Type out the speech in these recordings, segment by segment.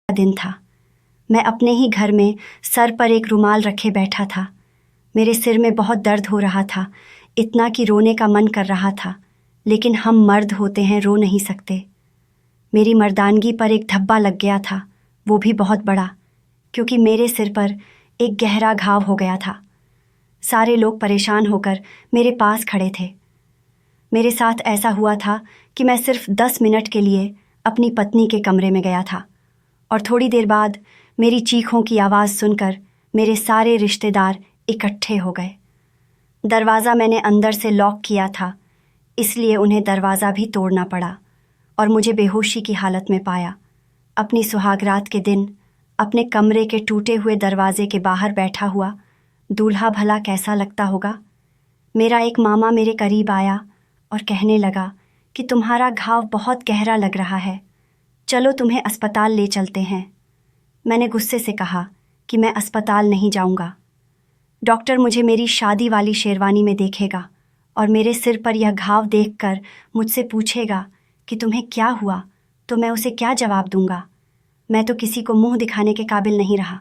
दिन था। मैं अपने ही घर में सर पर एक रुमाल रखे बैठा था। मेरे सिर में बहुत दर्द हो रहा था, इतना कि रोने का मन कर रहा था, लेकिन हम मर्द होते हैं, रो नहीं सकते। मेरी मर्दानगी पर एक धब्बा लग गया था, वो भी बहुत बड़ा, क्योंकि मेरे सिर पर एक गहरा घाव हो गया था। सारे लोग परेशान होकर मेरे पास खड़े थे। मेरे साथ ऐसा हुआ था कि मैं सिर्फ 10 मिनट के लिए अपनी पत्नी के कमरे में गया था, और थोड़ी देर बाद मेरी चीखों की आवाज़ सुनकर मेरे सारे रिश्तेदार इकट्ठे हो गए। दरवाज़ा मैंने अंदर से लॉक किया था, इसलिए उन्हें दरवाज़ा भी तोड़ना पड़ा और मुझे बेहोशी की हालत में पाया। अपनी सुहागरात के दिन अपने कमरे के टूटे हुए दरवाजे के बाहर बैठा हुआ दूल्हा भला कैसा लगता होगा। मेरा एक मामा मेरे करीब आया और कहने लगा कि तुम्हारा घाव बहुत गहरा लग रहा है, चलो तुम्हें अस्पताल ले चलते हैं। मैंने गुस्से से कहा कि मैं अस्पताल नहीं जाऊंगा। डॉक्टर मुझे मेरी शादी वाली शेरवानी में देखेगा और मेरे सिर पर यह घाव देखकर मुझसे पूछेगा कि तुम्हें क्या हुआ, तो मैं उसे क्या जवाब दूंगा। मैं तो किसी को मुंह दिखाने के काबिल नहीं रहा।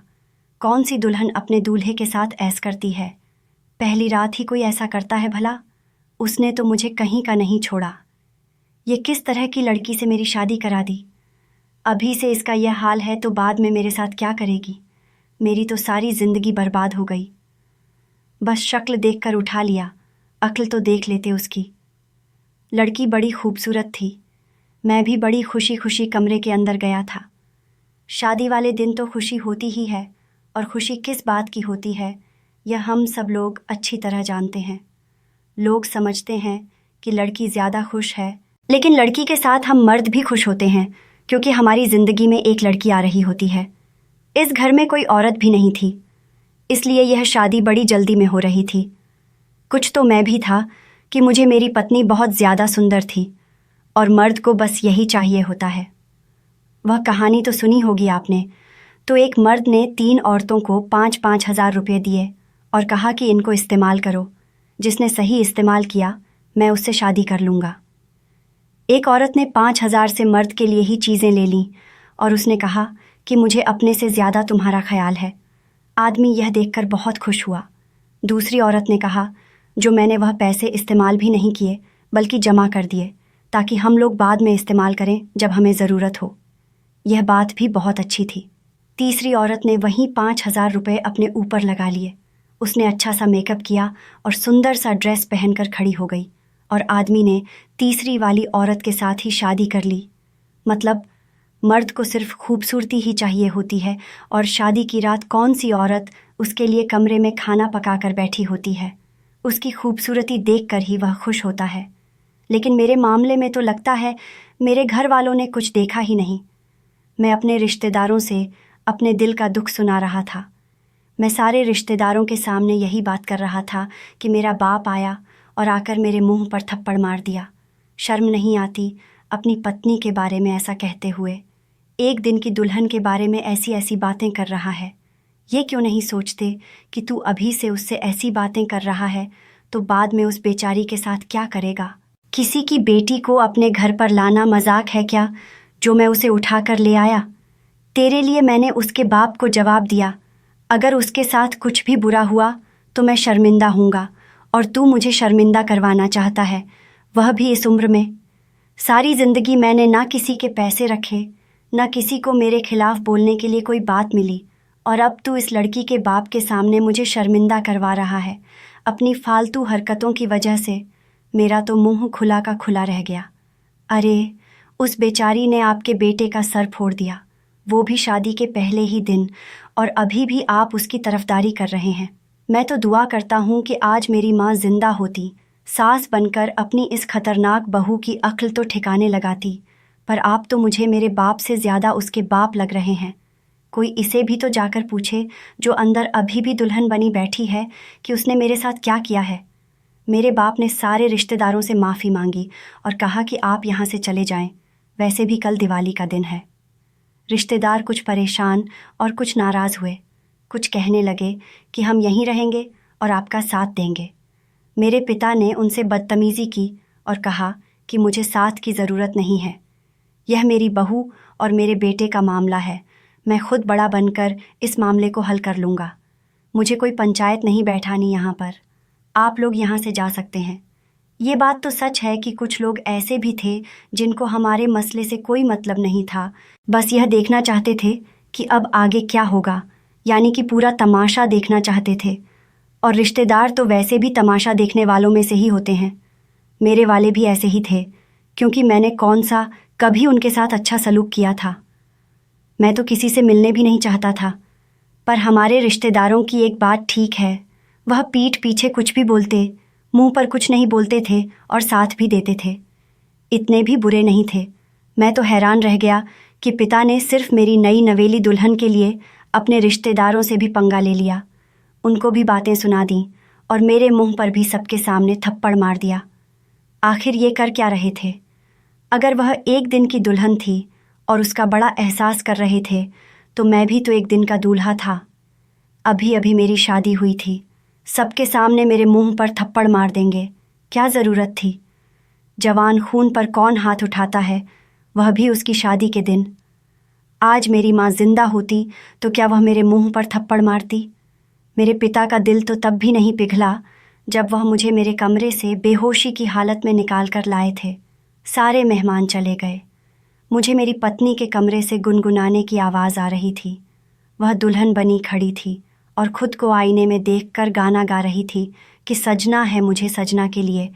कौन सी दुल्हन अपने दूल्हे के साथ ऐश करती है? पहली रात ही कोई ऐसा करता है भला? उसने तो मुझे कहीं का नहीं छोड़ा। ये किस तरह की लड़की से मेरी शादी करा दी? अभी से इसका यह हाल है तो बाद में मेरे साथ क्या करेगी? मेरी तो सारी जिंदगी बर्बाद हो गई। बस शक्ल देखकर उठा लिया, अक्ल तो देख लेते उसकी। लड़की बड़ी खूबसूरत थी। मैं भी बड़ी खुशी खुशी कमरे के अंदर गया था। शादी वाले दिन तो खुशी होती ही है, और खुशी किस बात की होती है यह हम सब लोग अच्छी तरह जानते हैं। लोग समझते हैं कि लड़की ज़्यादा खुश है, लेकिन लड़की के साथ हम मर्द भी खुश होते हैं, क्योंकि हमारी ज़िंदगी में एक लड़की आ रही होती है। इस घर में कोई औरत भी नहीं थी, इसलिए यह शादी बड़ी जल्दी में हो रही थी। कुछ तो मैं भी था कि मुझे मेरी पत्नी बहुत ज़्यादा सुंदर थी, और मर्द को बस यही चाहिए होता है। वह कहानी तो सुनी होगी आपने। तो एक मर्द ने 3 औरतों को 5-5 हज़ार रुपये दिए और कहा कि इनको इस्तेमाल करो, जिसने सही इस्तेमाल किया मैं उससे शादी कर लूँगा। एक औरत ने 5,000 से मर्द के लिए ही चीज़ें ले लीं और उसने कहा कि मुझे अपने से ज़्यादा तुम्हारा ख्याल है। आदमी यह देखकर बहुत खुश हुआ। दूसरी औरत ने कहा, जो मैंने वह पैसे इस्तेमाल भी नहीं किए बल्कि जमा कर दिए, ताकि हम लोग बाद में इस्तेमाल करें जब हमें ज़रूरत हो। यह बात भी बहुत अच्छी थी। तीसरी औरत ने वहीं 5,000 रुपये अपने ऊपर लगा लिए। उसने अच्छा सा मेकअप किया और सुंदर सा ड्रेस पहनकर खड़ी हो गई, और आदमी ने तीसरी वाली औरत के साथ ही शादी कर ली। मतलब मर्द को सिर्फ खूबसूरती ही चाहिए होती है, और शादी की रात कौन सी औरत उसके लिए कमरे में खाना पका कर बैठी होती है? उसकी खूबसूरती देखकर ही वह खुश होता है। लेकिन मेरे मामले में तो लगता है मेरे घर वालों ने कुछ देखा ही नहीं। मैं अपने रिश्तेदारों से अपने दिल का दुख सुना रहा था। मैं सारे रिश्तेदारों के सामने यही बात कर रहा था कि मेरा बाप आया और आकर मेरे मुंह पर थप्पड़ मार दिया। शर्म नहीं आती अपनी पत्नी के बारे में ऐसा कहते हुए? एक दिन की दुल्हन के बारे में ऐसी ऐसी बातें कर रहा है। ये क्यों नहीं सोचते कि तू अभी से उससे ऐसी बातें कर रहा है तो बाद में उस बेचारी के साथ क्या करेगा? किसी की बेटी को अपने घर पर लाना मजाक है क्या, जो मैं उसे उठा कर ले आया? तेरे लिए मैंने उसके बाप को जवाब दिया। अगर उसके साथ कुछ भी बुरा हुआ तो मैं शर्मिंदा हूँगा, और तू मुझे शर्मिंदा करवाना चाहता है, वह भी इस उम्र में। सारी ज़िंदगी मैंने ना किसी के पैसे रखे, ना किसी को मेरे खिलाफ बोलने के लिए कोई बात मिली, और अब तू इस लड़की के बाप के सामने मुझे शर्मिंदा करवा रहा है। अपनी फालतू हरकतों की वजह से मेरा तो मुंह खुला का खुला रह गया। अरे, उस बेचारी ने आपके बेटे का सर फोड़ दिया, वो भी शादी के पहले ही दिन, और अभी भी आप उसकी तरफदारी कर रहे हैं। मैं तो दुआ करता हूँ कि आज मेरी माँ जिंदा होती, सास बनकर अपनी इस खतरनाक बहू की अक्ल तो ठिकाने लगाती, पर आप तो मुझे मेरे बाप से ज़्यादा उसके बाप लग रहे हैं। कोई इसे भी तो जाकर पूछे, जो अंदर अभी भी दुल्हन बनी बैठी है, कि उसने मेरे साथ क्या किया है। मेरे बाप ने सारे रिश्तेदारों से माफ़ी मांगी और कहा कि आप यहाँ से चले जाएं, वैसे भी कल दिवाली का दिन है। रिश्तेदार कुछ परेशान और कुछ नाराज़ हुए। कुछ कहने लगे कि हम यहीं रहेंगे और आपका साथ देंगे। मेरे पिता ने उनसे बदतमीज़ी की और कहा कि मुझे साथ की ज़रूरत नहीं है, यह मेरी बहू और मेरे बेटे का मामला है, मैं खुद बड़ा बनकर इस मामले को हल कर लूँगा। मुझे कोई पंचायत नहीं बैठानी यहाँ पर। आप लोग यहाँ से जा सकते हैं। ये बात तो सच है कि कुछ लोग ऐसे भी थे जिनको हमारे मसले से कोई मतलब नहीं था, बस यह देखना चाहते थे कि अब आगे क्या होगा, यानी कि पूरा तमाशा देखना चाहते थे। और रिश्तेदार तो वैसे भी तमाशा देखने वालों में से ही होते हैं। मेरे वाले भी ऐसे ही थे, क्योंकि मैंने कौन सा कभी उनके साथ अच्छा सलूक किया था। मैं तो किसी से मिलने भी नहीं चाहता था, पर हमारे रिश्तेदारों की एक बात ठीक है, वह पीठ पीछे कुछ भी बोलते, मुंह पर कुछ नहीं बोलते थे और साथ भी देते थे। इतने भी बुरे नहीं थे। मैं तो हैरान रह गया कि पिता ने सिर्फ मेरी नई नवेली दुल्हन के लिए अपने रिश्तेदारों से भी पंगा ले लिया। उनको भी बातें सुना दी और मेरे मुंह पर भी सबके सामने थप्पड़ मार दिया। आखिर ये कर क्या रहे थे? अगर वह एक दिन की दुल्हन थी और उसका बड़ा एहसास कर रहे थे, तो मैं भी तो एक दिन का दूल्हा था। अभी अभी मेरी शादी हुई थी, सबके सामने मेरे मुंह पर थप्पड़ मार देंगे, क्या ज़रूरत थी? जवान खून पर कौन हाथ उठाता है, वह भी उसकी शादी के दिन। आज मेरी माँ जिंदा होती तो क्या वह मेरे मुंह पर थप्पड़ मारती? मेरे पिता का दिल तो तब भी नहीं पिघला जब वह मुझे मेरे कमरे से बेहोशी की हालत में निकाल कर लाए थे। सारे मेहमान चले गए। मुझे मेरी पत्नी के कमरे से गुनगुनाने की आवाज़ आ रही थी। वह दुल्हन बनी खड़ी थी और खुद को आईने में देखकर गाना गा रही थी कि सजना है मुझे सजना के लिए,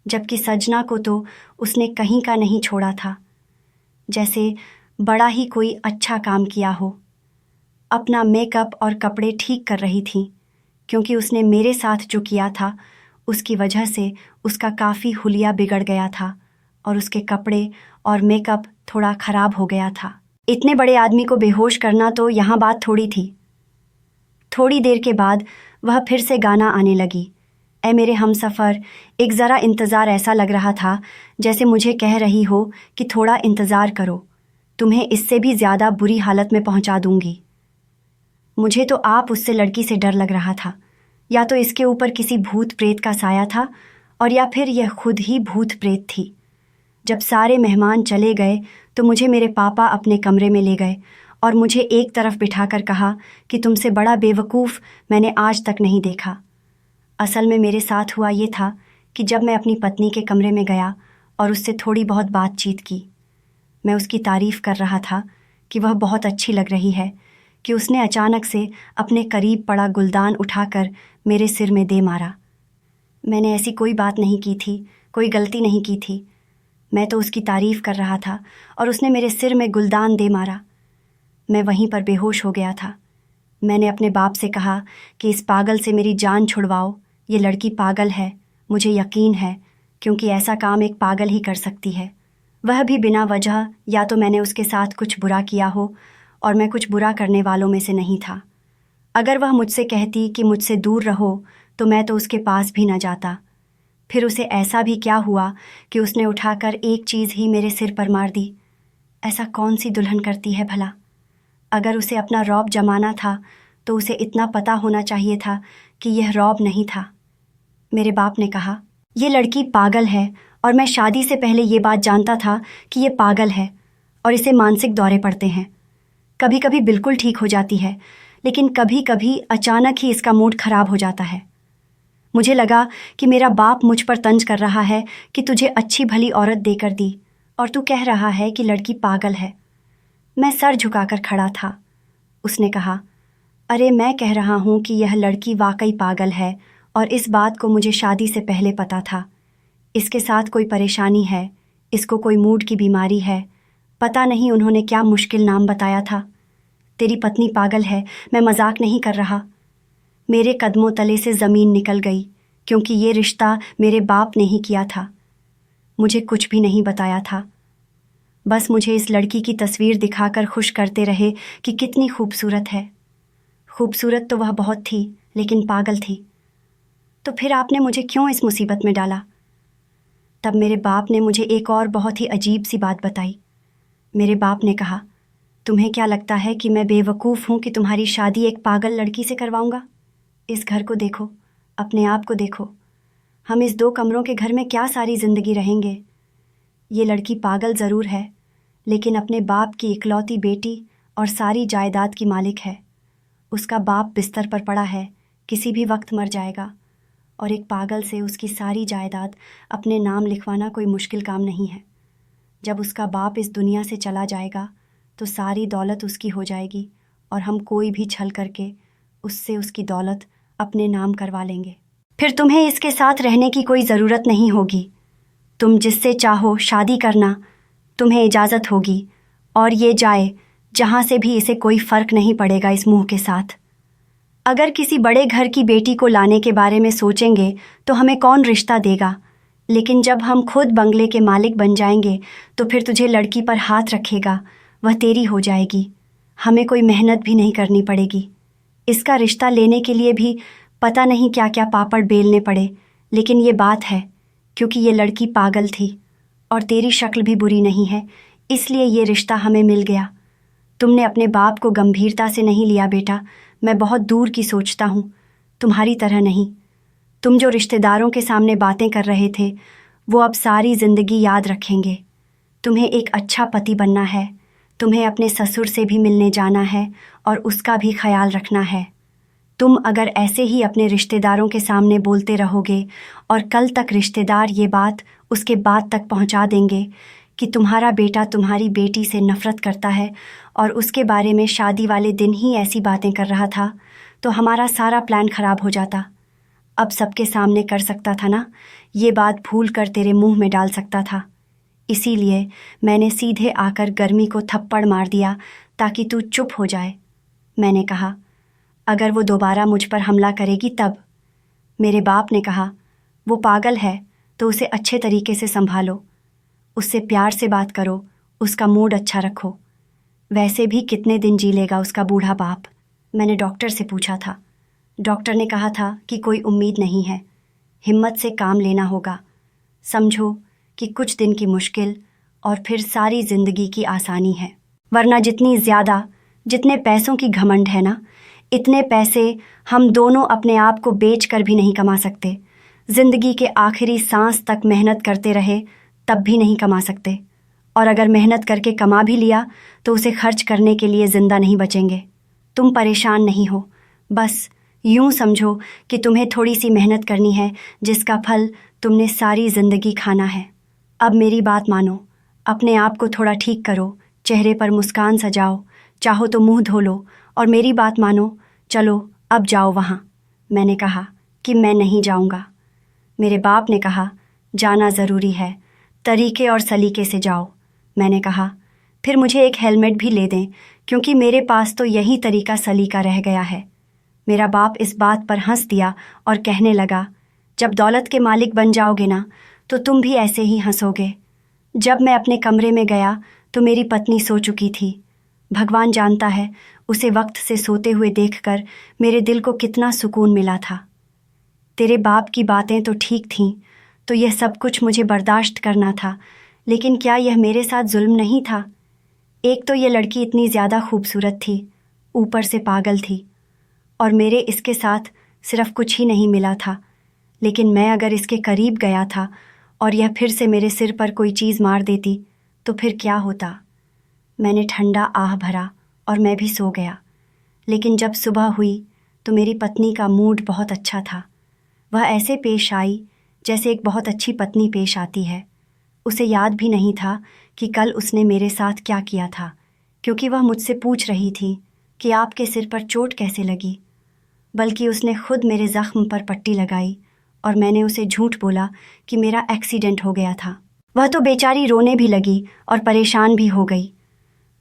जबकि सजना को तो उसने कहीं का नहीं छोड़ा था। जैसे बड़ा ही कोई अच्छा काम किया हो। अपना मेकअप और कपड़े ठीक कर रही थी, क्योंकि उसने मेरे साथ जो किया था उसकी वजह से उसका काफ़ी हुलिया बिगड़ गया था और उसके कपड़े और मेकअप थोड़ा ख़राब हो गया था। इतने बड़े आदमी को बेहोश करना तो यहाँ बात थोड़ी थी। थोड़ी देर के बाद वह फिर से गाना आने लगी। ऐ मेरे हमसफ़र, एक ज़रा इंतज़ार ऐसा लग रहा था जैसे मुझे कह रही हो कि थोड़ा इंतज़ार करो, तुम्हें इससे भी ज़्यादा बुरी हालत में पहुँचा दूँगी। मुझे तो आप उससे लड़की से डर लग रहा था, या तो इसके ऊपर किसी भूत प्रेत का साया था और या फिर यह खुद ही भूत प्रेत थी। जब सारे मेहमान चले गए तो मुझे मेरे पापा अपने कमरे में ले गए और मुझे एक तरफ बिठाकर कहा कि तुमसे बड़ा बेवकूफ़ मैंने आज तक नहीं देखा। असल में मेरे साथ हुआ ये था कि जब मैं अपनी पत्नी के कमरे में गया और उससे थोड़ी बहुत बातचीत की, मैं उसकी तारीफ़ कर रहा था कि वह बहुत अच्छी लग रही है, कि उसने अचानक से अपने करीब पड़ा गुलदान उठाकर मेरे सिर में दे मारा। मैंने ऐसी कोई बात नहीं की थी, कोई गलती नहीं की थी। मैं तो उसकी तारीफ़ कर रहा था और उसने मेरे सिर में गुलदान दे मारा। मैं वहीं पर बेहोश हो गया था। मैंने अपने बाप से कहा कि इस पागल से मेरी जान छुड़वाओ, ये लड़की पागल है, मुझे यकीन है, क्योंकि ऐसा काम एक पागल ही कर सकती है, वह भी बिना वजह। या तो मैंने उसके साथ कुछ बुरा किया हो और मैं कुछ बुरा करने वालों में से नहीं था। अगर वह मुझसे कहती कि मुझसे दूर रहो, तो मैं तो उसके पास भी न जाता। फिर उसे ऐसा भी क्या हुआ कि उसने उठाकर एक चीज़ ही मेरे सिर पर मार दी। ऐसा कौन सी दुल्हन करती है भला? अगर उसे अपना रौब जमाना था तो उसे इतना पता होना चाहिए था कि यह रौब नहीं था। मेरे बाप ने कहा, ये लड़की पागल है और मैं शादी से पहले ये बात जानता था कि ये पागल है और इसे मानसिक दौरे पड़ते हैं। कभी कभी बिल्कुल ठीक हो जाती है, लेकिन कभी कभी अचानक ही इसका मूड खराब हो जाता है। मुझे लगा कि मेरा बाप मुझ पर तंज कर रहा है कि तुझे अच्छी भली औरत देकर दी और तू कह रहा है कि लड़की पागल है। मैं सर झुकाकर खड़ा था। उसने कहा, अरे मैं कह रहा हूँ कि यह लड़की वाकई पागल है और इस बात को मुझे शादी से पहले पता था। इसके साथ कोई परेशानी है, इसको कोई मूड की बीमारी है, पता नहीं उन्होंने क्या मुश्किल नाम बताया था। तेरी पत्नी पागल है, मैं मजाक नहीं कर रहा। मेरे कदमों तले से ज़मीन निकल गई, क्योंकि ये रिश्ता मेरे बाप ने ही किया था। मुझे कुछ भी नहीं बताया था, बस मुझे इस लड़की की तस्वीर दिखाकर खुश करते रहे कि कितनी खूबसूरत है। खूबसूरत तो वह बहुत थी, लेकिन पागल थी। तो फिर आपने मुझे क्यों इस मुसीबत में डाला? तब मेरे बाप ने मुझे एक और बहुत ही अजीब सी बात बताई। मेरे बाप ने कहा, तुम्हें क्या लगता है कि मैं बेवकूफ़ हूँ कि तुम्हारी शादी एक पागल लड़की से करवाऊँगा? इस घर को देखो, अपने आप को देखो। हम इस 2 कमरों के घर में क्या सारी ज़िंदगी रहेंगे। ये लड़की पागल ज़रूर है, लेकिन अपने बाप की इकलौती बेटी और सारी जायदाद की मालिक है। उसका बाप बिस्तर पर पड़ा है, किसी भी वक्त मर जाएगा, और एक पागल से उसकी सारी जायदाद अपने नाम लिखवाना कोई मुश्किल काम नहीं है। जब उसका बाप इस दुनिया से चला जाएगा तो सारी दौलत उसकी हो जाएगी और हम कोई भी छल करके उससे उसकी दौलत अपने नाम करवा लेंगे। फिर तुम्हें इसके साथ रहने की कोई ज़रूरत नहीं होगी। तुम जिससे चाहो शादी करना, तुम्हें इजाज़त होगी, और ये जाए जहाँ से भी इसे कोई फ़र्क नहीं पड़ेगा इस मुंह के साथ। अगर किसी बड़े घर की बेटी को लाने के बारे में सोचेंगे तो हमें कौन रिश्ता देगा, लेकिन जब हम खुद बंगले के मालिक बन जाएंगे तो फिर तुझे लड़की पर हाथ रखेगा, वह तेरी हो जाएगी। हमें कोई मेहनत भी नहीं करनी पड़ेगी। इसका रिश्ता लेने के लिए भी पता नहीं क्या क्या पापड़ बेलने पड़े, लेकिन ये बात है क्योंकि ये लड़की पागल थी और तेरी शक्ल भी बुरी नहीं है, इसलिए ये रिश्ता हमें मिल गया। तुमने अपने बाप को गंभीरता से नहीं लिया बेटा, मैं बहुत दूर की सोचता हूँ, तुम्हारी तरह नहीं। तुम जो रिश्तेदारों के सामने बातें कर रहे थे वो अब सारी ज़िंदगी याद रखेंगे। तुम्हें एक अच्छा पति बनना है, तुम्हें अपने ससुर से भी मिलने जाना है और उसका भी ख्याल रखना है। तुम अगर ऐसे ही अपने रिश्तेदारों के सामने बोलते रहोगे और कल तक रिश्तेदार ये बात उसके बाद तक पहुंचा देंगे कि तुम्हारा बेटा तुम्हारी बेटी से नफ़रत करता है और उसके बारे में शादी वाले दिन ही ऐसी बातें कर रहा था, तो हमारा सारा प्लान ख़राब हो जाता। अब सबके सामने कर सकता था ना, ये बात भूल कर तेरे मुंह में डाल सकता था। इसीलिए मैंने सीधे आकर गर्मी को थप्पड़ मार दिया ताकि तू चुप हो जाए। मैंने कहा, अगर वो दोबारा मुझ पर हमला करेगी तब। मेरे बाप ने कहा, वो पागल है तो उसे अच्छे तरीके से संभालो, उससे प्यार से बात करो, उसका मूड अच्छा रखो। वैसे भी कितने दिन जी लेगा उसका बूढ़ा बाप। मैंने डॉक्टर से पूछा था। डॉक्टर ने कहा था कि कोई उम्मीद नहीं है, हिम्मत से काम लेना होगा। समझो कि कुछ दिन की मुश्किल और फिर सारी ज़िंदगी की आसानी है। वरना जितने पैसों की घमंड है ना, इतने पैसे हम दोनों अपने आप को बेच कर भी नहीं कमा सकते। ज़िंदगी के आखिरी सांस तक मेहनत करते रहे तब भी नहीं कमा सकते, और अगर मेहनत करके कमा भी लिया तो उसे खर्च करने के लिए ज़िंदा नहीं बचेंगे। तुम परेशान नहीं हो, बस यूं समझो कि तुम्हें थोड़ी सी मेहनत करनी है जिसका फल तुमने सारी ज़िंदगी खाना है। अब मेरी बात मानो, अपने आप को थोड़ा ठीक करो, चेहरे पर मुस्कान सजाओ, चाहो तो मुंह धो लो और मेरी बात मानो, चलो अब जाओ वहाँ। मैंने कहा कि मैं नहीं जाऊँगा। मेरे बाप ने कहा, जाना ज़रूरी है, तरीके और सलीके से जाओ। मैंने कहा, फिर मुझे एक हेलमेट भी ले दें, क्योंकि मेरे पास तो यही तरीका सलीका रह गया है। मेरा बाप इस बात पर हंस दिया और कहने लगा, जब दौलत के मालिक बन जाओगे ना तो तुम भी ऐसे ही हंसोगे। जब मैं अपने कमरे में गया तो मेरी पत्नी सो चुकी थी। भगवान जानता है उसे वक्त से सोते हुए देखकर मेरे दिल को कितना सुकून मिला था। तेरे बाप की बातें तो ठीक थीं, तो यह सब कुछ मुझे बर्दाश्त करना था, लेकिन क्या यह मेरे साथ जुल्म नहीं था? एक तो यह लड़की इतनी ज़्यादा खूबसूरत थी, ऊपर से पागल थी, और मेरे इसके साथ सिर्फ कुछ ही नहीं मिला था, लेकिन मैं अगर इसके करीब गया था और यह फिर से मेरे सिर पर कोई चीज़ मार देती तो फिर क्या होता? मैंने ठंडा आह भरा और मैं भी सो गया। लेकिन जब सुबह हुई तो मेरी पत्नी का मूड बहुत अच्छा था। वह ऐसे पेश आई जैसे एक बहुत अच्छी पत्नी पेश आती है। उसे याद भी नहीं था कि कल उसने मेरे साथ क्या किया था, क्योंकि वह मुझसे पूछ रही थी कि आपके सिर पर चोट कैसे लगी। बल्कि उसने खुद मेरे ज़ख्म पर पट्टी लगाई और मैंने उसे झूठ बोला कि मेरा एक्सीडेंट हो गया था। वह तो बेचारी रोने भी लगी और परेशान भी हो गई।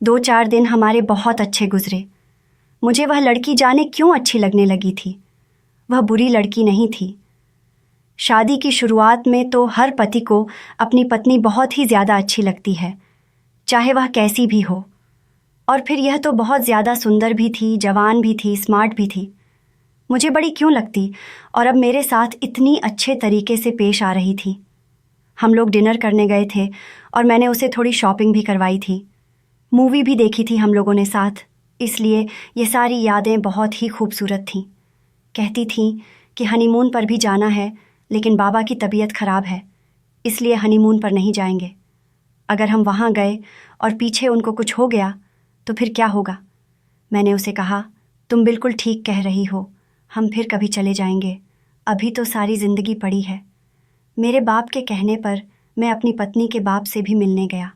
2-4 दिन हमारे बहुत अच्छे गुजरे। मुझे वह लड़की जाने क्यों अच्छी लगने लगी थी। वह बुरी लड़की नहीं थी। शादी की शुरुआत में तो हर पति को अपनी पत्नी बहुत ही ज़्यादा अच्छी लगती है, चाहे वह कैसी भी हो। और फिर यह तो बहुत ज़्यादा सुंदर भी थी, जवान भी थी, स्मार्ट भी थी। मुझे बड़ी क्यों लगती, और अब मेरे साथ इतनी अच्छे तरीके से पेश आ रही थी। हम लोग डिनर करने गए थे और मैंने उसे थोड़ी शॉपिंग भी करवाई थी। मूवी भी देखी थी हम लोगों ने साथ, इसलिए ये सारी यादें बहुत ही खूबसूरत थीं। कहती थी कि हनीमून पर भी जाना है, लेकिन बाबा की तबीयत ख़राब है, इसलिए हनीमून पर नहीं जाएंगे। अगर हम वहाँ गए और पीछे उनको कुछ हो गया तो फिर क्या होगा? मैंने उसे कहा, तुम बिल्कुल ठीक कह रही हो, हम फिर कभी चले जाएंगे, अभी तो सारी ज़िंदगी पड़ी है। मेरे बाप के कहने पर मैं अपनी पत्नी के बाप से भी मिलने गया।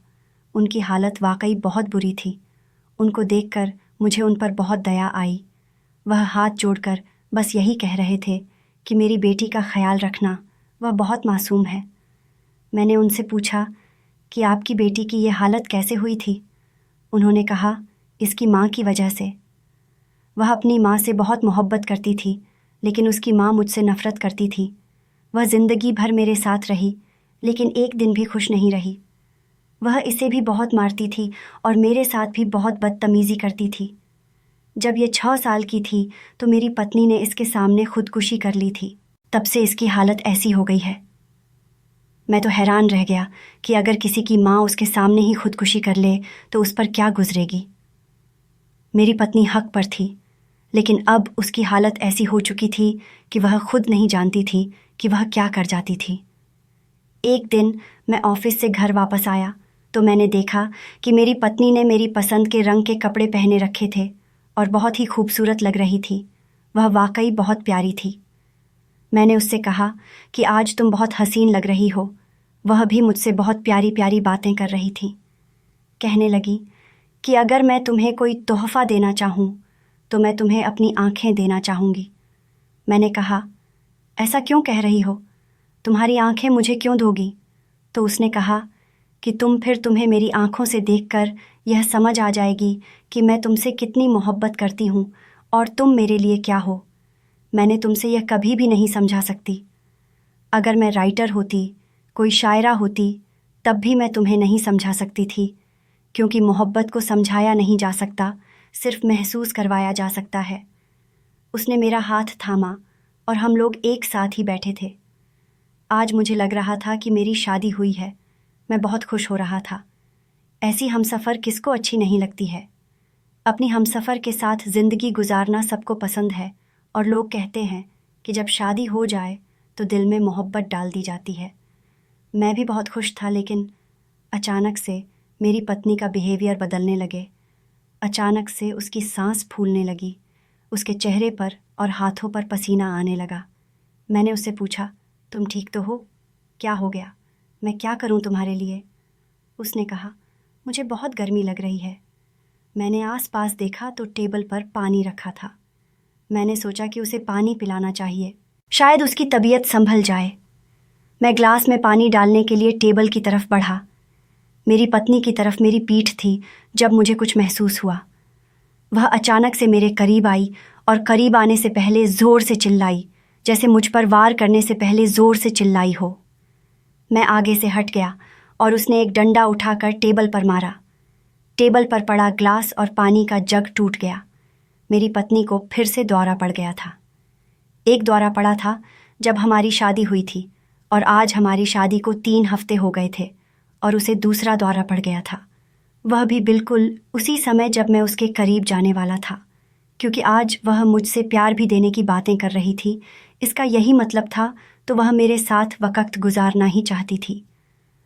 उनकी हालत वाकई बहुत बुरी थी। उनको देखकर मुझे उन पर बहुत दया आई। वह हाथ जोड़कर बस यही कह रहे थे कि मेरी बेटी का ख्याल रखना, वह बहुत मासूम है। मैंने उनसे पूछा कि आपकी बेटी की ये हालत कैसे हुई थी? उन्होंने कहा, इसकी माँ की वजह से। वह अपनी माँ से बहुत मोहब्बत करती थी, लेकिन उसकी माँ मुझसे नफ़रत करती थी। वह ज़िंदगी भर मेरे साथ रही, लेकिन एक दिन भी खुश नहीं रही। वह इसे भी बहुत मारती थी और मेरे साथ भी बहुत बदतमीज़ी करती थी। जब ये 6 साल की थी तो मेरी पत्नी ने इसके सामने खुदकुशी कर ली थी। तब से इसकी हालत ऐसी हो गई है। मैं तो हैरान रह गया कि अगर किसी की माँ उसके सामने ही खुदकुशी कर ले तो उस पर क्या गुजरेगी। मेरी पत्नी हक पर थी, लेकिन अब उसकी हालत ऐसी हो चुकी थी कि वह खुद नहीं जानती थी कि वह क्या कर जाती थी। एक दिन मैं ऑफिस से घर वापस आया तो मैंने देखा कि मेरी पत्नी ने मेरी पसंद के रंग के कपड़े पहने रखे थे और बहुत ही खूबसूरत लग रही थी। वह वाकई बहुत प्यारी थी। मैंने उससे कहा कि आज तुम बहुत हसीन लग रही हो। वह भी मुझसे बहुत प्यारी प्यारी बातें कर रही थी। कहने लगी कि अगर मैं तुम्हें कोई तोहफ़ा देना चाहूँ तो मैं तुम्हें अपनी आँखें देना चाहूँगी। मैंने कहा, ऐसा क्यों कह रही हो? तुम्हारी आँखें मुझे क्यों दोगी? तो उसने कहा कि तुम्हें मेरी आँखों से देखकर यह समझ आ जाएगी कि मैं तुमसे कितनी मोहब्बत करती हूँ और तुम मेरे लिए क्या हो। मैंने तुमसे यह कभी भी नहीं समझा सकती। अगर मैं राइटर होती, कोई शायरा होती, तब भी मैं तुम्हें नहीं समझा सकती थी, क्योंकि मोहब्बत को समझाया नहीं जा सकता, सिर्फ महसूस करवाया जा सकता है। उसने मेरा हाथ थामा और हम लोग एक साथ ही बैठे थे। आज मुझे लग रहा था कि मेरी शादी हुई है। मैं बहुत खुश हो रहा था। ऐसी हमसफ़र किसको अच्छी नहीं लगती है। अपनी हमसफ़र के साथ ज़िंदगी गुजारना सबको पसंद है और लोग कहते हैं कि जब शादी हो जाए तो दिल में मोहब्बत डाल दी जाती है। मैं भी बहुत खुश था, लेकिन अचानक से मेरी पत्नी का बिहेवियर बदलने लगे। अचानक से उसकी सांस फूलने लगी। उसके चेहरे पर और हाथों पर पसीना आने लगा। मैंने उससे पूछा, तुम ठीक तो हो? क्या हो गया? मैं क्या करूं तुम्हारे लिए? उसने कहा, मुझे बहुत गर्मी लग रही है। मैंने आसपास देखा तो टेबल पर पानी रखा था। मैंने सोचा कि उसे पानी पिलाना चाहिए, शायद उसकी तबीयत संभल जाए। मैं ग्लास में पानी डालने के लिए टेबल की तरफ बढ़ा। मेरी पत्नी की तरफ मेरी पीठ थी जब मुझे कुछ महसूस हुआ। वह अचानक से मेरे करीब आई और करीब आने से पहले ज़ोर से चिल्लाई, जैसे मुझ पर वार करने से पहले ज़ोर से चिल्लाई हो। मैं आगे से हट गया और उसने एक डंडा उठाकर टेबल पर मारा। टेबल पर पड़ा ग्लास और पानी का जग टूट गया। मेरी पत्नी को फिर से दौरा पड़ गया था। एक दौरा पड़ा था जब हमारी शादी हुई थी और आज हमारी शादी को 3 हफ्ते हो गए थे और उसे दूसरा दौरा पड़ गया था। वह भी बिल्कुल उसी समय जब मैं उसके करीब जाने वाला था, क्योंकि आज वह मुझसे प्यार भी देने की बातें कर रही थी। इसका यही मतलब था, तो वह मेरे साथ वक्त गुजारना ही चाहती थी।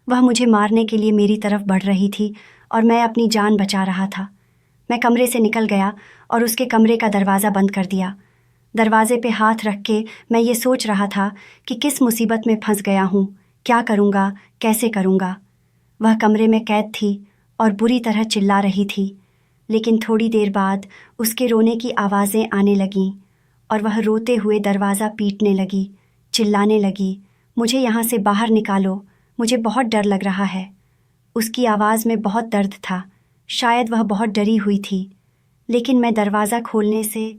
वह मुझे मारने के लिए मेरी तरफ बढ़ रही थी और मैं अपनी जान बचा रहा था। मैं कमरे से निकल गया और उसके कमरे का दरवाज़ा बंद कर दिया। दरवाजे पे हाथ रख के मैं ये सोच रहा था कि किस मुसीबत में फंस गया हूँ, क्या करूँगा, कैसे करूँगा। वह कमरे में कैद थी और बुरी तरह चिल्ला रही थी, लेकिन थोड़ी देर बाद उसके रोने की आवाज़ें आने लगीं और वह रोते हुए दरवाज़ा पीटने लगी, चिल्लाने लगी, मुझे यहाँ से बाहर निकालो, मुझे बहुत डर लग रहा है। उसकी आवाज़ में बहुत दर्द था। शायद वह बहुत डरी हुई थी, लेकिन मैं दरवाज़ा खोलने से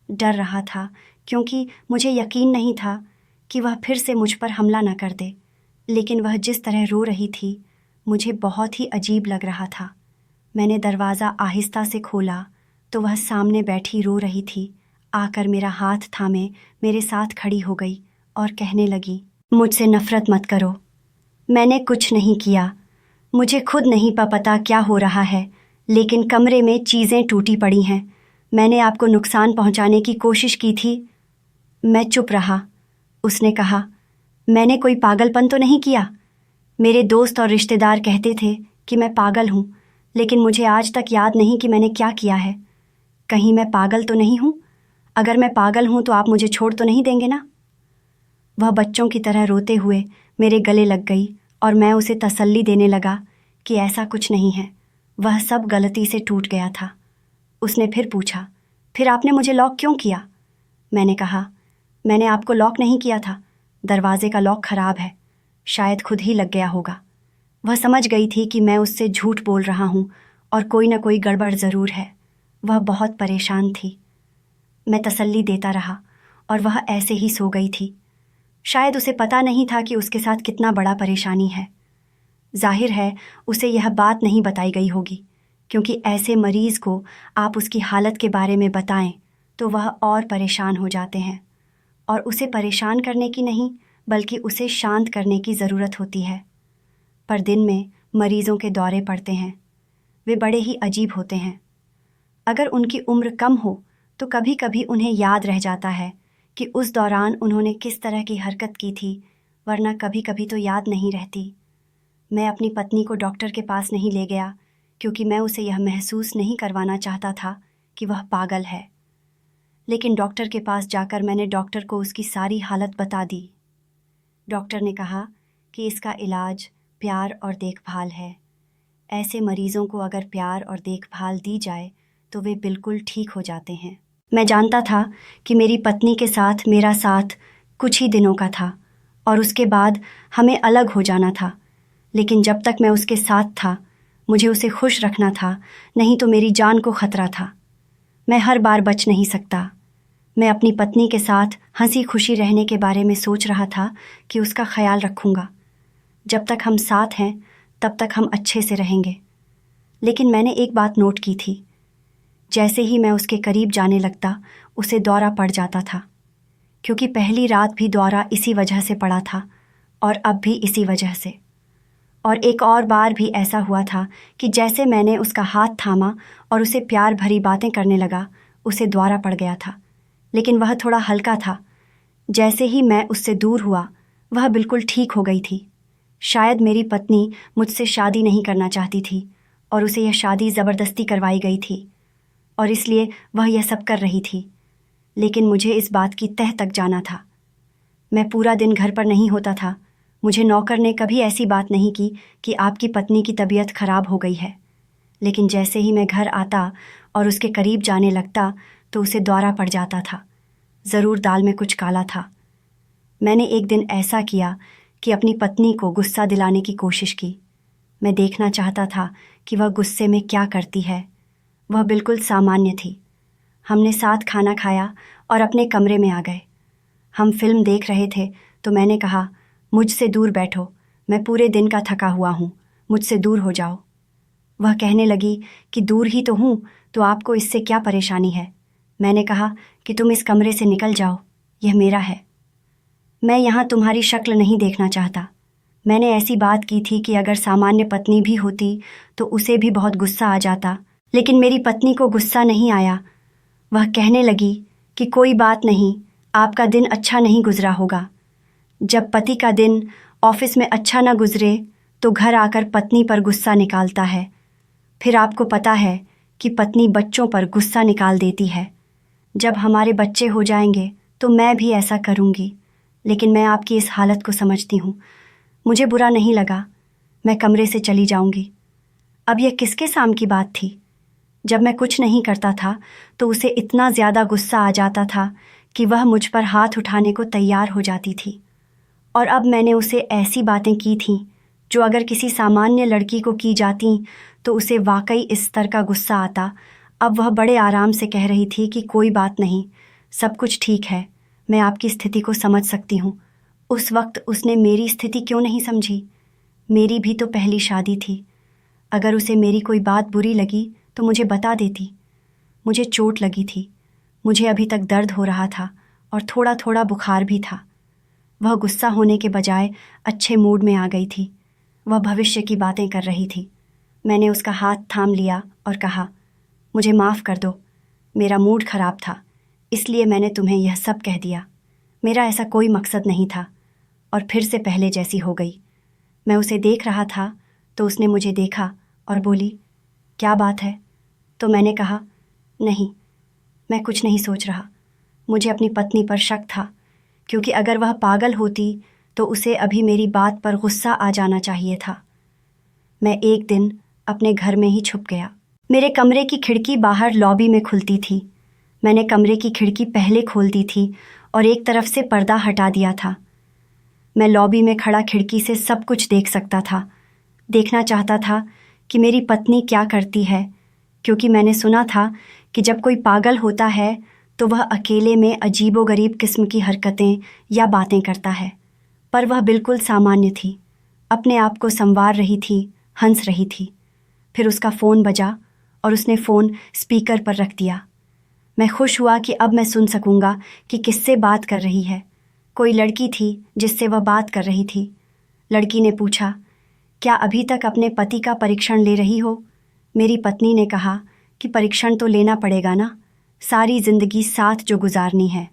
डर रहा था, क्योंकि मुझे यकीन नहीं था कि वह फिर से मुझ पर हमला न कर दे। लेकिन वह जिस तरह रो रही थी, मुझे बहुत ही अजीब लग रहा था। मैंने दरवाज़ा आहिस्ता से खोला तो वह सामने बैठी रो रही थी। आकर मेरा हाथ थामे मेरे साथ खड़ी हो गई और कहने लगी, मुझसे नफ़रत मत करो, मैंने कुछ नहीं किया, मुझे खुद नहीं पता क्या हो रहा है, लेकिन कमरे में चीज़ें टूटी पड़ी हैं। मैंने आपको नुकसान पहुंचाने की कोशिश की थी। मैं चुप रहा। उसने कहा, मैंने कोई पागलपन तो नहीं किया। मेरे दोस्त और रिश्तेदार कहते थे कि मैं पागल हूँ, लेकिन मुझे आज तक याद नहीं कि मैंने क्या किया है। कहीं मैं पागल तो नहीं हूँ? अगर मैं पागल हूँ तो आप मुझे छोड़ तो नहीं देंगे ना? वह बच्चों की तरह रोते हुए मेरे गले लग गई और मैं उसे तसल्ली देने लगा कि ऐसा कुछ नहीं है, वह सब गलती से टूट गया था। उसने फिर पूछा, फिर आपने मुझे लॉक क्यों किया? मैंने कहा, मैंने आपको लॉक नहीं किया था, दरवाजे का लॉक खराब है, शायद खुद ही लग गया होगा। वह समझ गई थी कि मैं उससे झूठ बोल रहा हूँ और कोई न कोई गड़बड़ ज़रूर है। वह बहुत परेशान थी। मैं तसल्ली देता रहा और वह ऐसे ही सो गई थी। शायद उसे पता नहीं था कि उसके साथ कितना बड़ा परेशानी है। जाहिर है उसे यह बात नहीं बताई गई होगी, क्योंकि ऐसे मरीज़ को आप उसकी हालत के बारे में बताएं तो वह और परेशान हो जाते हैं, और उसे परेशान करने की नहीं बल्कि उसे शांत करने की ज़रूरत होती है। पर दिन में मरीज़ों के दौरे पड़ते हैं, वे बड़े ही अजीब होते हैं। अगर उनकी उम्र कम हो तो कभी कभी उन्हें याद रह जाता है कि उस दौरान उन्होंने किस तरह की हरकत की थी, वरना कभी कभी तो याद नहीं रहती। मैं अपनी पत्नी को डॉक्टर के पास नहीं ले गया क्योंकि मैं उसे यह महसूस नहीं करवाना चाहता था कि वह पागल है। लेकिन डॉक्टर के पास जाकर मैंने डॉक्टर को उसकी सारी हालत बता दी। डॉक्टर ने कहा कि इसका इलाज प्यार और देखभाल है। ऐसे मरीज़ों को अगर प्यार और देखभाल दी जाए तो वे बिल्कुल ठीक हो जाते हैं। मैं जानता था कि मेरी पत्नी के साथ मेरा साथ कुछ ही दिनों का था और उसके बाद हमें अलग हो जाना था, लेकिन जब तक मैं उसके साथ था मुझे उसे खुश रखना था, नहीं तो मेरी जान को खतरा था। मैं हर बार बच नहीं सकता। मैं अपनी पत्नी के साथ हंसी खुशी रहने के बारे में सोच रहा था कि उसका ख्याल रखूंगा। जब तक हम साथ हैं तब तक हम अच्छे से रहेंगे। लेकिन मैंने एक बात नोट की थी, जैसे ही मैं उसके करीब जाने लगता उसे दौरा पड़ जाता था, क्योंकि पहली रात भी दौरा इसी वजह से पड़ा था और अब भी इसी वजह से। और एक और बार भी ऐसा हुआ था कि जैसे मैंने उसका हाथ थामा और उसे प्यार भरी बातें करने लगा, उसे दौरा पड़ गया था, लेकिन वह थोड़ा हल्का था। जैसे ही मैं उससे दूर हुआ वह बिल्कुल ठीक हो गई थी। शायद मेरी पत्नी मुझसे शादी नहीं करना चाहती थी और उसे यह शादी ज़बरदस्ती करवाई गई थी और इसलिए वह यह सब कर रही थी। लेकिन मुझे इस बात की तह तक जाना था। मैं पूरा दिन घर पर नहीं होता था। मुझे नौकर ने कभी ऐसी बात नहीं की कि आपकी पत्नी की तबीयत खराब हो गई है, लेकिन जैसे ही मैं घर आता और उसके करीब जाने लगता तो उसे दौरा पड़ जाता था। ज़रूर दाल में कुछ काला था। मैंने एक दिन ऐसा किया कि अपनी पत्नी को गुस्सा दिलाने की कोशिश की। मैं देखना चाहता था कि वह गुस्से में क्या करती है। वह बिल्कुल सामान्य थी। हमने साथ खाना खाया और अपने कमरे में आ गए। हम फिल्म देख रहे थे तो मैंने कहा, मुझसे दूर बैठो, मैं पूरे दिन का थका हुआ हूँ, मुझसे दूर हो जाओ। वह कहने लगी कि दूर ही तो हूँ, तो आपको इससे क्या परेशानी है? मैंने कहा कि तुम इस कमरे से निकल जाओ, यह मेरा है। मैं यहाँ तुम्हारी शक्ल नहीं देखना चाहता। मैंने ऐसी बात की थी कि अगर सामान्य पत्नी भी होती तो उसे भी बहुत गुस्सा आ जाता, लेकिन मेरी पत्नी को गुस्सा नहीं आया। वह कहने लगी कि कोई बात नहीं, आपका दिन अच्छा नहीं गुजरा होगा। जब पति का दिन ऑफिस में अच्छा ना गुजरे तो घर आकर पत्नी पर गुस्सा निकालता है। फिर आपको पता है कि पत्नी बच्चों पर गुस्सा निकाल देती है। जब हमारे बच्चे हो जाएंगे तो मैं भी ऐसा करूँगी। लेकिन मैं आपकी इस हालत को समझती हूँ। मुझे बुरा नहीं लगा, मैं कमरे से चली जाऊँगी। अब यह किसके साम की बात थी? जब मैं कुछ नहीं करता था तो उसे इतना ज़्यादा गुस्सा आ जाता था कि वह मुझ पर हाथ उठाने को तैयार हो जाती थी। और अब मैंने उसे ऐसी बातें की थीं जो अगर किसी सामान्य लड़की को की जाती तो उसे वाकई इस स्तर का गुस्सा आता। अब वह बड़े आराम से कह रही थी कि कोई बात नहीं, सब कुछ ठीक है, मैं आपकी स्थिति को समझ सकती हूँ। उस वक्त उसने मेरी स्थिति क्यों नहीं समझी? मेरी भी तो पहली शादी थी। अगर उसे मेरी कोई बात बुरी लगी तो मुझे बता देती। मुझे चोट लगी थी, मुझे अभी तक दर्द हो रहा था और थोड़ा थोड़ा बुखार भी था। वह गुस्सा होने के बजाय अच्छे मूड में आ गई थी। वह भविष्य की बातें कर रही थी। मैंने उसका हाथ थाम लिया और कहा, मुझे माफ़ कर दो, मेरा मूड ख़राब था, इसलिए मैंने तुम्हें यह सब कह दिया। मेरा ऐसा कोई मकसद नहीं था। और फिर से पहले जैसी हो गई। मैं उसे देख रहा था तो उसने मुझे देखा और बोली, क्या बात है? तो मैंने कहा, नहीं, मैं कुछ नहीं सोच रहा। मुझे अपनी पत्नी पर शक था, क्योंकि अगर वह पागल होती तो उसे अभी मेरी बात पर गुस्सा आ जाना चाहिए था। मैं एक दिन अपने घर में ही छुप गया। मेरे कमरे की खिड़की बाहर लॉबी में खुलती थी। मैंने कमरे की खिड़की पहले खोल दी थी और एक तरफ से पर्दा हटा दिया था। मैं लॉबी में खड़ा खिड़की से सब कुछ देख सकता था। देखना चाहता था कि मेरी पत्नी क्या करती है, क्योंकि मैंने सुना था कि जब कोई पागल होता है तो वह अकेले में अजीबोगरीब किस्म की हरकतें या बातें करता है। पर वह बिल्कुल सामान्य थी, अपने आप को संवार रही थी, हंस रही थी। फिर उसका फ़ोन बजा और उसने फ़ोन स्पीकर पर रख दिया। मैं खुश हुआ कि अब मैं सुन सकूंगा कि किससे बात कर रही है। कोई लड़की थी जिससे वह बात कर रही थी। लड़की ने पूछा, क्या अभी तक अपने पति का परीक्षण ले रही हो? मेरी पत्नी ने कहा कि परीक्षण तो लेना पड़ेगा ना, सारी ज़िंदगी साथ जो गुजारनी है।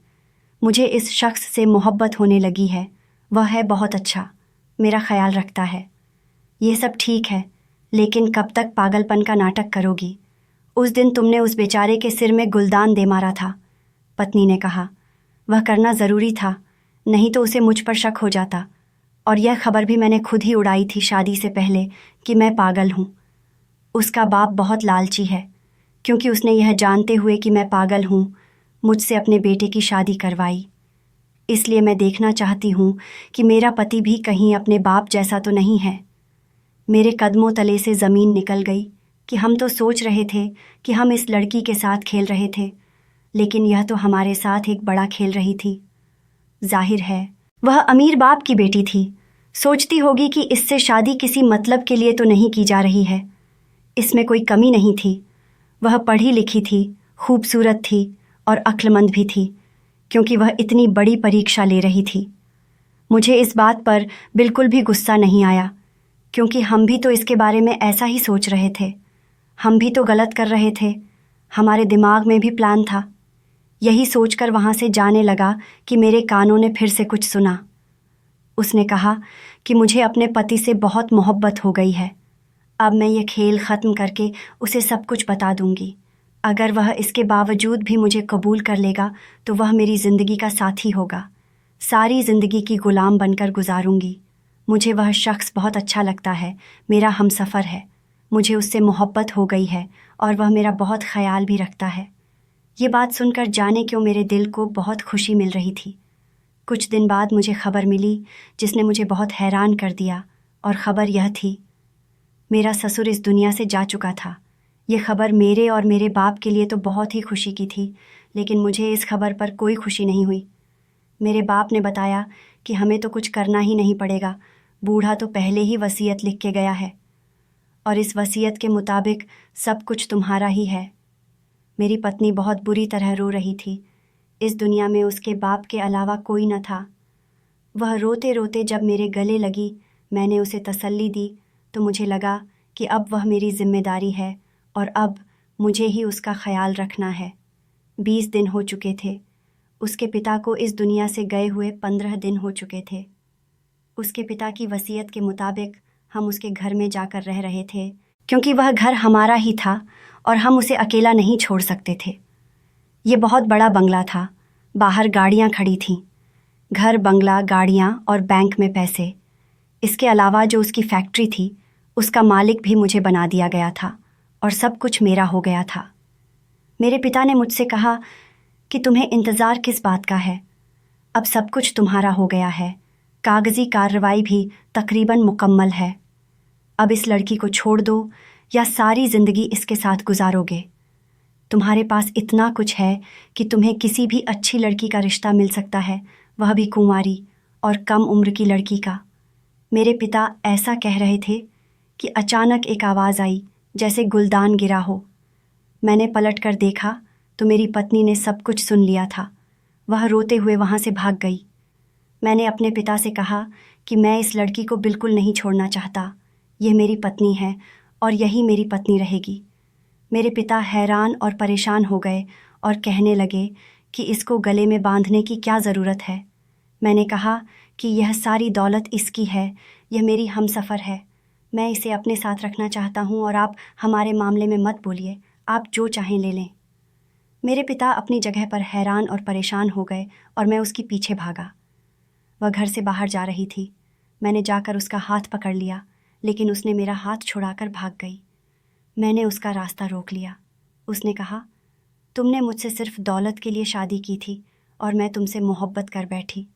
मुझे इस शख्स से मोहब्बत होने लगी है। वह है बहुत अच्छा, मेरा ख्याल रखता है। ये सब ठीक है, लेकिन कब तक पागलपन का नाटक करोगी? उस दिन तुमने उस बेचारे के सिर में गुलदान दे मारा था। पत्नी ने कहा, वह करना ज़रूरी था, नहीं तो उसे मुझ पर शक हो जाता। और यह खबर भी मैंने खुद ही उड़ाई थी शादी से पहले कि मैं पागल हूँ। उसका बाप बहुत लालची है, क्योंकि उसने यह जानते हुए कि मैं पागल हूँ मुझसे अपने बेटे की शादी करवाई। इसलिए मैं देखना चाहती हूँ कि मेरा पति भी कहीं अपने बाप जैसा तो नहीं है। मेरे कदमों तले से ज़मीन निकल गई कि हम तो सोच रहे थे कि हम इस लड़की के साथ खेल रहे थे, लेकिन यह तो हमारे साथ एक बड़ा खेल रही थी। जाहिर है वह अमीर बाप की बेटी थी। सोचती होगी कि इससे शादी किसी मतलब के लिए तो नहीं की जा रही है। इसमें कोई कमी नहीं थी। वह पढ़ी लिखी थी, खूबसूरत थी और अक्लमंद भी थी, क्योंकि वह इतनी बड़ी परीक्षा ले रही थी। मुझे इस बात पर बिल्कुल भी गुस्सा नहीं आया, क्योंकि हम भी तो इसके बारे में ऐसा ही सोच रहे थे। हम भी तो गलत कर रहे थे। हमारे दिमाग में भी प्लान था। यही सोचकर वहाँ से जाने लगा कि मेरे कानों ने फिर से कुछ सुना। उसने कहा कि मुझे अपने पति से बहुत मोहब्बत हो गई है। अब मैं ये खेल ख़त्म करके उसे सब कुछ बता दूंगी। अगर वह इसके बावजूद भी मुझे कबूल कर लेगा तो वह मेरी ज़िंदगी का साथी होगा। सारी ज़िंदगी की ग़ुलाम बनकर गुजारूंगी। मुझे वह शख्स बहुत अच्छा लगता है, मेरा हमसफ़र है। मुझे उससे मोहब्बत हो गई है और वह मेरा बहुत ख्याल भी रखता है। ये बात सुनकर जाने क्यों मेरे दिल को बहुत खुशी मिल रही थी। कुछ दिन बाद मुझे खबर मिली जिसने मुझे बहुत हैरान कर दिया, और ख़बर यह थी, मेरा ससुर इस दुनिया से जा चुका था। ये खबर मेरे और मेरे बाप के लिए तो बहुत ही खुशी की थी, लेकिन मुझे इस खबर पर कोई खुशी नहीं हुई। मेरे बाप ने बताया कि हमें तो कुछ करना ही नहीं पड़ेगा, बूढ़ा तो पहले ही वसीयत लिख के गया है और इस वसीयत के मुताबिक सब कुछ तुम्हारा ही है। मेरी पत्नी बहुत बुरी तरह रो रही थी। इस दुनिया में उसके बाप के अलावा कोई न था। वह रोते रोते जब मेरे गले लगी, मैंने उसे तसल्ली दी तो मुझे लगा कि अब वह मेरी जिम्मेदारी है और अब मुझे ही उसका ख्याल रखना है। 20 दिन हो चुके थे। उसके पिता को इस दुनिया से गए हुए 15 दिन हो चुके थे। उसके पिता की वसीयत के मुताबिक हम उसके घर में जाकर रह रहे थे, क्योंकि वह घर हमारा ही था और हम उसे अकेला नहीं छोड़ सकते थे। ये बहुत बड़ा बंगला था। बाहर गाड़ियाँ खड़ी थीं। घर, बंगला, गाड़ियाँ और बैंक में पैसे। इसके अलावा जो उसकी फैक्ट्री थी, उसका मालिक भी मुझे बना दिया गया था और सब कुछ मेरा हो गया था। मेरे पिता ने मुझसे कहा कि तुम्हें इंतज़ार किस बात का है, अब सब कुछ तुम्हारा हो गया है। कागज़ी कार्रवाई भी तकरीबन मुकम्मल है। अब इस लड़की को छोड़ दो या सारी ज़िंदगी इसके साथ गुजारोगे। तुम्हारे पास इतना कुछ है कि तुम्हें किसी भी अच्छी लड़की का रिश्ता मिल सकता है, वह भी कुंवारी और कम उम्र की लड़की का। मेरे पिता ऐसा कह रहे थे कि अचानक एक आवाज़ आई, जैसे गुलदान गिरा हो। मैंने पलट कर देखा तो मेरी पत्नी ने सब कुछ सुन लिया था। वह रोते हुए वहाँ से भाग गई। मैंने अपने पिता से कहा कि मैं इस लड़की को बिल्कुल नहीं छोड़ना चाहता। यह मेरी पत्नी है और यही मेरी पत्नी रहेगी। मेरे पिता हैरान और परेशान हो गए और कहने लगे कि इसको गले में बांधने की क्या ज़रूरत है। मैंने कहा कि यह सारी दौलत इसकी है, यह मेरी हमसफ़र है। मैं इसे अपने साथ रखना चाहता हूँ और आप हमारे मामले में मत बोलिए, आप जो चाहें ले लें। मेरे पिता अपनी जगह पर हैरान और परेशान हो गए और मैं उसके पीछे भागा। वह घर से बाहर जा रही थी। मैंने जाकर उसका हाथ पकड़ लिया, लेकिन उसने मेरा हाथ छुड़ाकर भाग गई। मैंने उसका रास्ता रोक लिया। उसने कहा, तुमने मुझसे सिर्फ दौलत के लिए शादी की थी और मैं तुमसे मोहब्बत कर बैठी।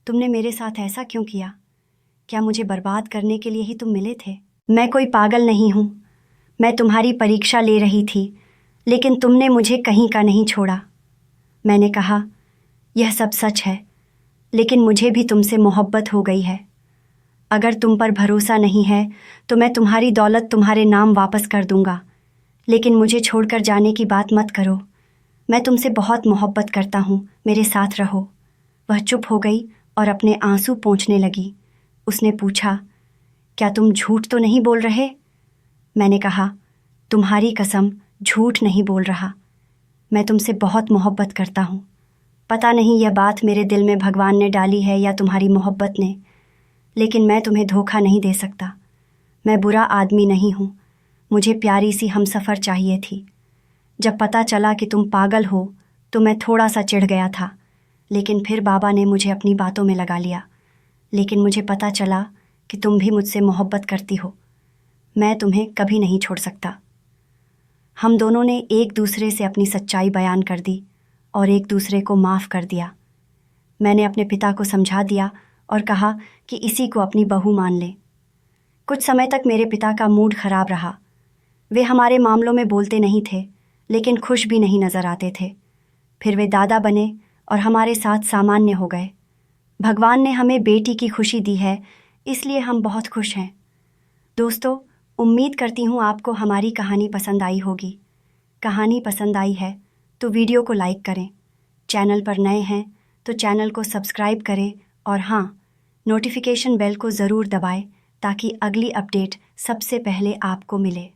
तुमने मेरे साथ ऐसा क्यों किया? क्या मुझे बर्बाद करने के लिए ही तुम मिले थे? मैं कोई पागल नहीं हूँ। मैं तुम्हारी परीक्षा ले रही थी, लेकिन तुमने मुझे कहीं का नहीं छोड़ा। मैंने कहा, यह सब सच है, लेकिन मुझे भी तुमसे मोहब्बत हो गई है। अगर तुम पर भरोसा नहीं है तो मैं तुम्हारी दौलत तुम्हारे नाम वापस कर दूंगा, लेकिन मुझे छोड़कर जाने की बात मत करो। मैं तुमसे बहुत मोहब्बत करता हूँ, मेरे साथ रहो। वह चुप हो गई और अपने आंसू पोंछने लगी। उसने पूछा, क्या तुम झूठ तो नहीं बोल रहे? मैंने कहा, तुम्हारी कसम, झूठ नहीं बोल रहा। मैं तुमसे बहुत मोहब्बत करता हूँ। पता नहीं यह बात मेरे दिल में भगवान ने डाली है या तुम्हारी मोहब्बत ने, लेकिन मैं तुम्हें धोखा नहीं दे सकता। मैं बुरा आदमी नहीं हूँ। मुझे प्यारी सी हमसफ़र चाहिए थी। जब पता चला कि तुम पागल हो तो मैं थोड़ा सा चिढ़ गया था, लेकिन फिर बाबा ने मुझे अपनी बातों में लगा लिया। लेकिन मुझे पता चला कि तुम भी मुझसे मोहब्बत करती हो। मैं तुम्हें कभी नहीं छोड़ सकता। हम दोनों ने एक दूसरे से अपनी सच्चाई बयान कर दी और एक दूसरे को माफ़ कर दिया। मैंने अपने पिता को समझा दिया और कहा कि इसी को अपनी बहू मान ले। कुछ समय तक मेरे पिता का मूड खराब रहा। वे हमारे मामलों में बोलते नहीं थे, लेकिन खुश भी नहीं नज़र आते थे। फिर वे दादा बने और हमारे साथ सामान्य हो गए। भगवान ने हमें बेटी की खुशी दी है, इसलिए हम बहुत खुश हैं। दोस्तों, उम्मीद करती हूँ आपको हमारी कहानी पसंद आई होगी। कहानी पसंद आई है तो वीडियो को लाइक करें। चैनल पर नए हैं तो चैनल को सब्सक्राइब करें और हाँ, नोटिफिकेशन बेल को ज़रूर दबाएं ताकि अगली अपडेट सबसे पहले आपको मिले।